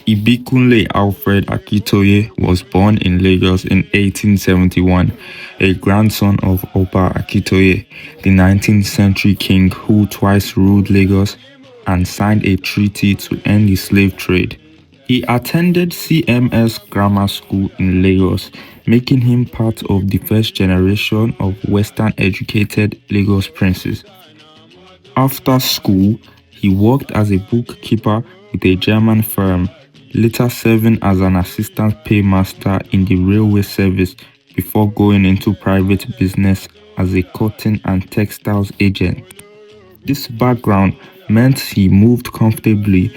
Ibikunle Alfred Akitoye was born in Lagos in 1871, a grandson of Oba Akitoye, the 19th century king who twice ruled Lagos and signed a treaty to end the slave trade. He attended CMS Grammar School in Lagos, making him part of the first generation of Western-educated Lagos princes. After school, he worked as a bookkeeper with a German firm, later serving as an assistant paymaster in the railway service before going into private business as a cotton and textiles agent. This background meant he moved comfortably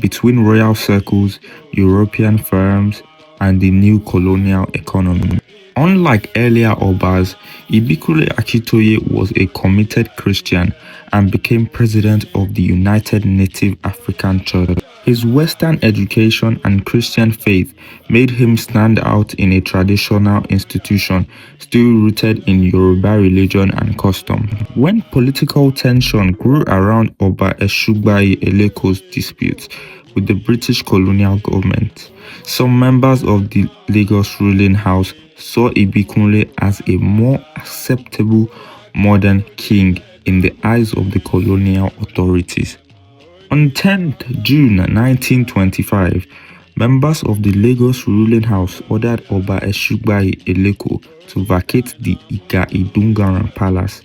between royal circles, European firms, and the new colonial economy. Unlike earlier Obas, Ibikunle Akitoye was a committed Christian and became president of the United Native African Church. His Western education and Christian faith made him stand out in a traditional institution still rooted in Yoruba religion and custom. When political tension grew around Oba Eshugbayi Eleko's disputes with the British colonial government, some members of the Lagos ruling house saw Ibikunle as a more acceptable modern king in the eyes of the colonial authorities. On 10th June 1925, members of the Lagos ruling house ordered Oba Eshugbayi Eleko to vacate the Ika Idungaran Palace,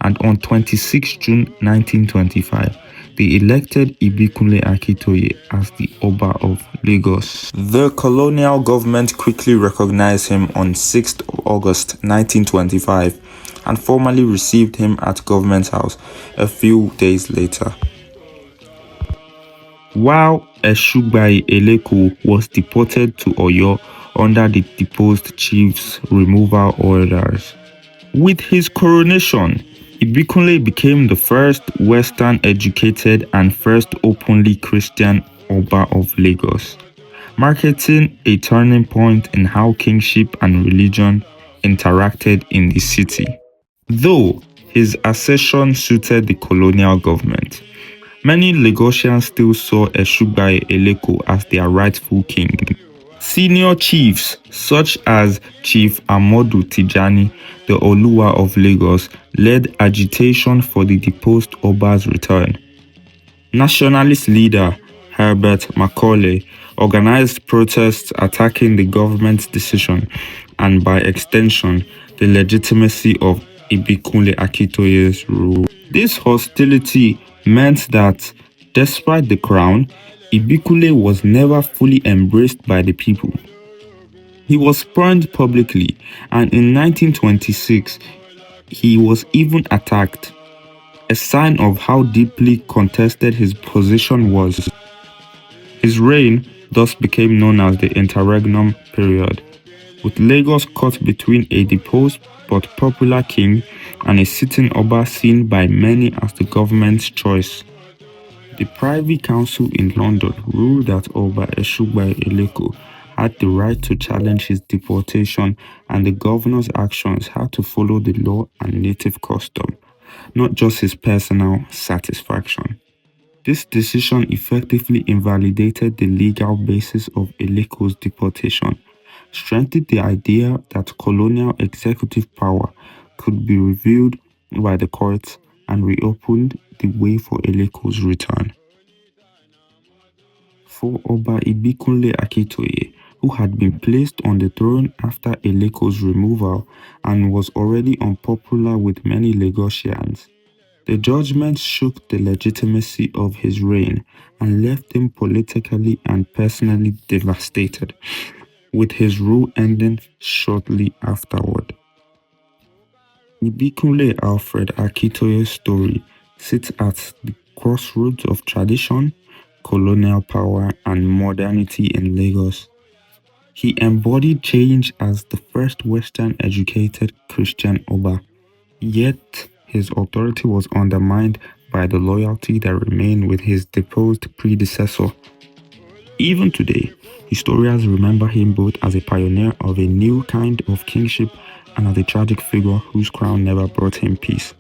and on 26 June 1925, they elected Ibikunle Akitoye as the Oba of Lagos. The colonial government quickly recognized him on 6th August 1925 and formally received him at Government House a few days later. While Eshugbayi Eleko was deported to Oyo under the deposed chief's removal orders. With his coronation, Ibikunle became the first Western-educated and first openly Christian Oba of Lagos, marking a turning point in how kingship and religion interacted in the city. Though his accession suited the colonial government, many Lagosians still saw Eshugbayi Eleko as their rightful king. Senior chiefs such as Chief Amodu Tijani, the Oluwa of Lagos, led agitation for the deposed Oba's return. Nationalist leader Herbert Macaulay organized protests attacking the government's decision and, by extension, the legitimacy of Ibikunle Akitoye's rule. This hostility meant that, despite the crown, Ibikunle was never fully embraced by the people. He was spurned publicly, and in 1926, he was even attacked, a sign of how deeply contested his position was. His reign thus became known as the interregnum period, with Lagos caught between a deposed but popular king and a sitting Oba seen by many as the government's choice. The Privy Council in London ruled that Oba Eshugbayi Eleko had the right to challenge his deportation, and the governor's actions had to follow the law and native custom, not just his personal satisfaction. This decision effectively invalidated the legal basis of Eleko's deportation, strengthened the idea that colonial executive power could be reviewed by the courts, and reopened the way for Eleko's return. For Oba Ibikunle Akitoye, who had been placed on the throne after Eleko's removal and was already unpopular with many Lagosians, the judgment shook the legitimacy of his reign and left him politically and personally devastated, with his rule ending shortly afterward. Ibikunle Alfred Akitoye's story sits at the crossroads of tradition, colonial power, and modernity in Lagos. He embodied change as the first Western-educated Christian Oba, yet his authority was undermined by the loyalty that remained with his deposed predecessor. Even today, historians remember him both as a pioneer of a new kind of kingship and as a tragic figure whose crown never brought him peace.